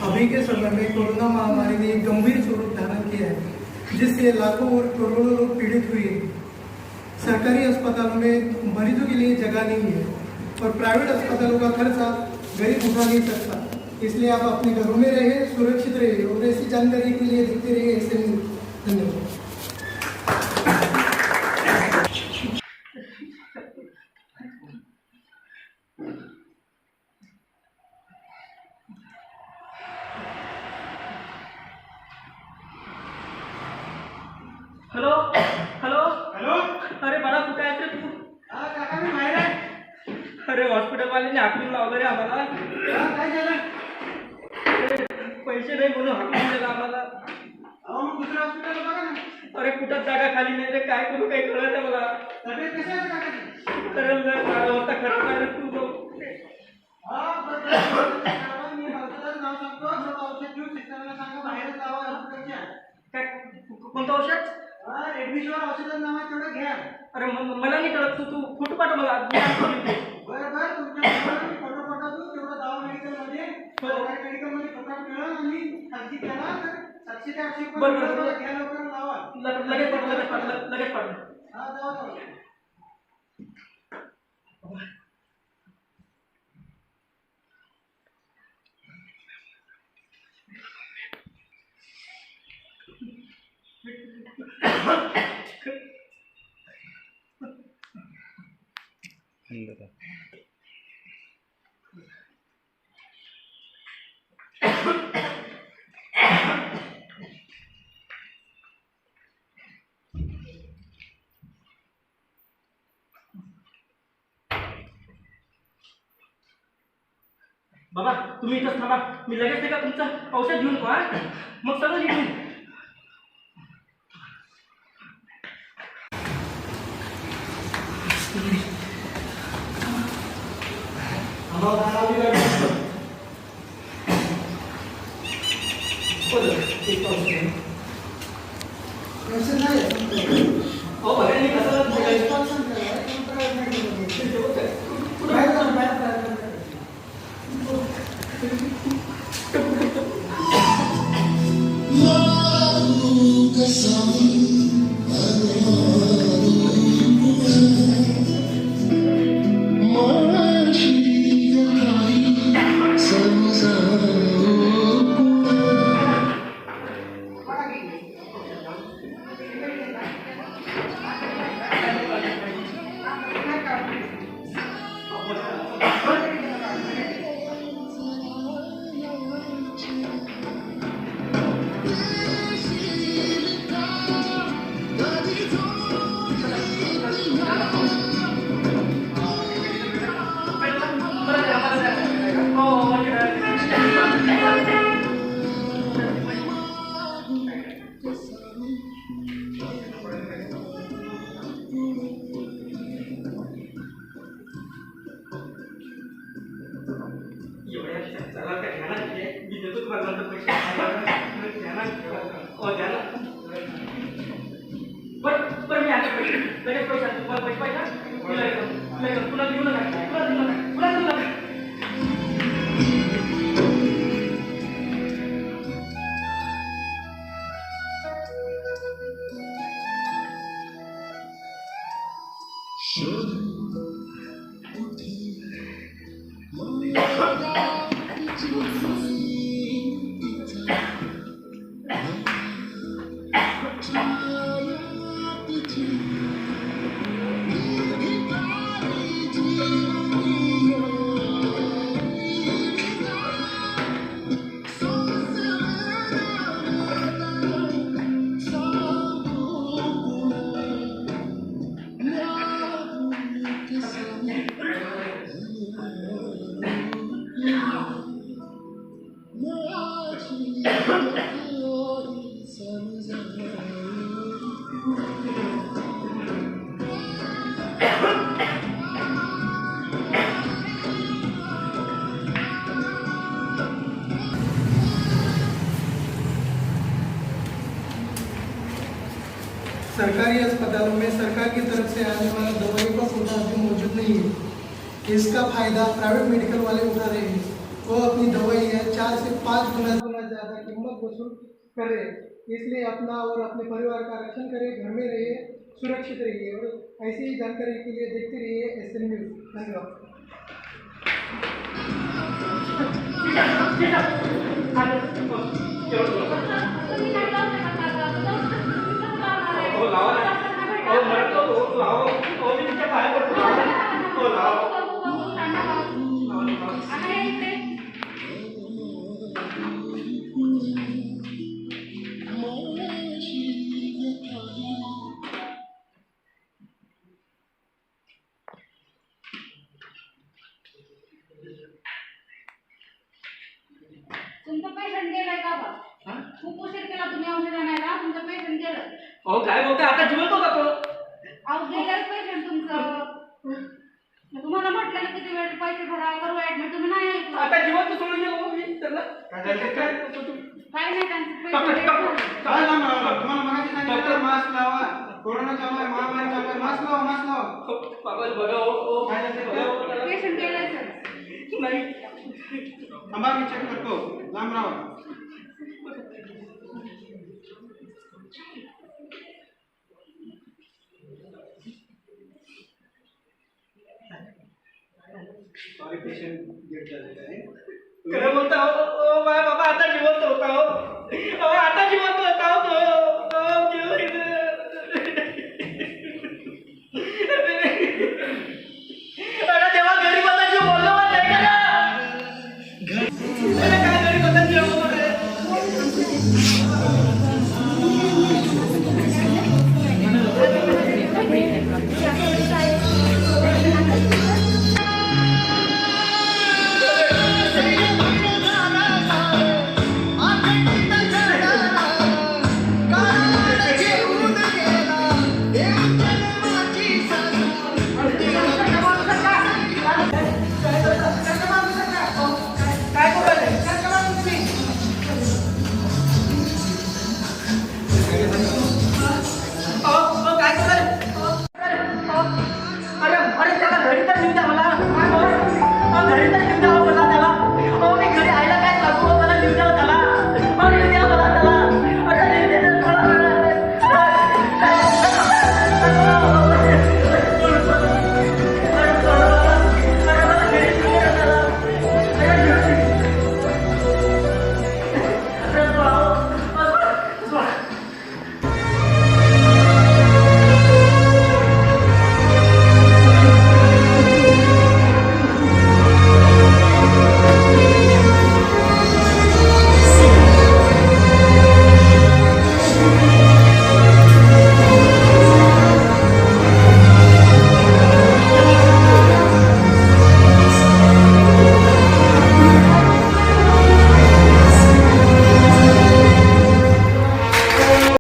अभी के समय में कोरोना महामारी ने एक गंभीर स्वरूप धारण किया है, जिससे लाखों और करोड़ों लोग पीड़ित हुए हैं। सरकारी अस्पतालों में मरीजों के लिए जगह नहीं है और प्राइवेट अस्पतालों का खर्चा गरीब उठा नहीं सकता। इसलिए आप अपने घरों में रहिए, सुरक्षित रहिए और ऐसी जानकारी के लिए देखते रहिए ऐसे न्यूज़। धन्यवाद। Hello hello hello. अरे मला कुठे आहे रे तू? हा काका मी बाहेर आहे. अरे हॉस्पिटलवाल्याने हाकलून लावलं रे आम्हाला. हा, काय झालं? अरे, पैसे नाही म्हणून हाकलून दिलं आम्हाला. अहो मग दुसऱ्या हॉस्पिटलला बघा ना. अरे कुठंच जागा खाली नाही रे, काय करू काही कळत नाही मला. तब्येत कशी आहे काकाची? तर अवस्था खराब आहे रे तू. हा बरं मी औषधाचं नाव सांगतो. थोडं औषध घेऊन सिस्टरला सांगा बाहेरच जावं हॉस्पिटलच्या. काय कोणतं औषध? हा रेडमिशवर औषधाचं नाव आहे तेवढं घ्या. अरे मला नाही कळत. तू फोटो पाठव मला. बरं बरं तुमच्या मी फोटो पाठवतो. तेवढं जावा मेडिकलमध्ये. सरकारी मेडिकलमध्ये फोटो मिळेल आणि खाजगी केला तर 700 ते 800 बरं, बरं. घ्या लवकर लावा. लगेच पाठव. हा जावा. बाबा तुम्ही इथंच थांबा. मी लगेच का तुमचं औषध घेऊन पहा, मग सगळं घेऊन. सरकारी अस्पतालों में सरकार की तरफ से आने वाला दवाइयों का कोटा अभी मौजूद नहीं है। इसका फायदा प्राइवेट मेडिकल वाले उठा रहे हैं वो अपनी दवाई है 4 से 5 गुना ज़्यादा कीमत वसूल करे। इसलिए अपना और अपने परिवार का रक्षण करें, घर में रहिए, सुरक्षित रहिए और ऐसी ही जानकारी के लिए देखते रहिए SN न्यूज़। धन्यवाद। तुमचं पेशंट गेलंय का बा? खूप उशीर केला तुम्ही औषध आणायला. तुमचं पेशंट गेलं. अहो काय बोलताय, आता जिवंत होता तो. अहो गेलं पेशंट तुमचं. तुम्हाला म्हटलं ना किती वेळ पैसे भरा, करू ऍडमिट, तुम्ही नाही ऐकलं. आता जिवंत सोडून गेलो मी त्यांना. काय झालं काय? काय नाही त्यांचं डॉक्टर, पेशंट डॉक्टर. काय लांब राहिला? तुम्हाला मगाशी सांगितलं मास्क लावा. कोरोना चालू आहे, महामारी चालू आहे. मास्क लावा, मास्क लावा. बाबा बघा हो. काय झालं? पेशंट गेलंय सर. नाही. थांबा मी चेक करतो. लांब राहा. सॉरी पेशंट गेट झालेलं आहे. खरं बोलता हो माझ्या बाबा आता जिवंत होता हो. अहो आता जिवंत होता हो तो. अरे तेव्हा गरीबाचा जीव बोललो पण नाही का ना? अरे काय गरीबाचा जीव बोलले?